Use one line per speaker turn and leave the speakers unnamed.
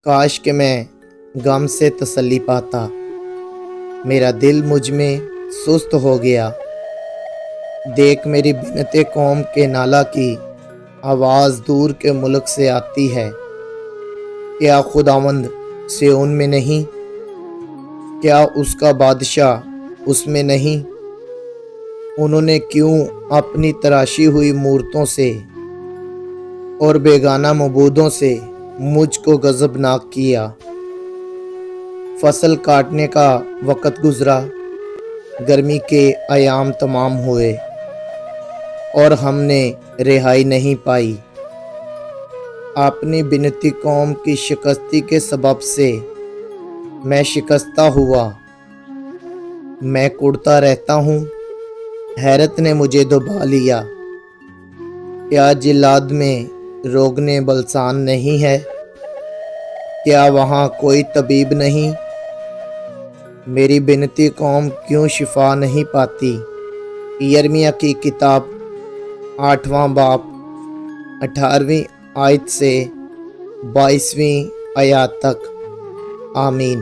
کاش کہ میں غم سے تسلی پاتا، میرا دل مجھ میں سست ہو گیا۔ دیکھ میری بنت قوم کے نالہ کی آواز دور کے ملک سے آتی ہے۔ کیا خداوند صیون میں نہیں؟ کیا اس کا بادشاہ اس میں نہیں؟ انہوں نے کیوں اپنی تراشی ہوئی مورتوں سے اور بیگانہ معبودوں سے مجھ کو غضبناک کیا؟ فصل کاٹنے کا وقت گزرا، گرمی کے ایام تمام ہوئے اور ہم نے رہائی نہیں پائی۔ اپنی بنتی قوم کی شکستی کے سبب سے میں شکستہ ہوا، میں کڑتا رہتا ہوں۔ حیرت نے مجھے دبا لیا۔ کیا جلاد میں روغن بلسان نہیں ہے؟ کیا وہاں کوئی طبیب نہیں؟ میری بنتی قوم کیوں شفا نہیں پاتی؟ یرمیہ کی کتاب 8واں باب 18ویں آیت سے 22ویں آیات تک۔ آمین۔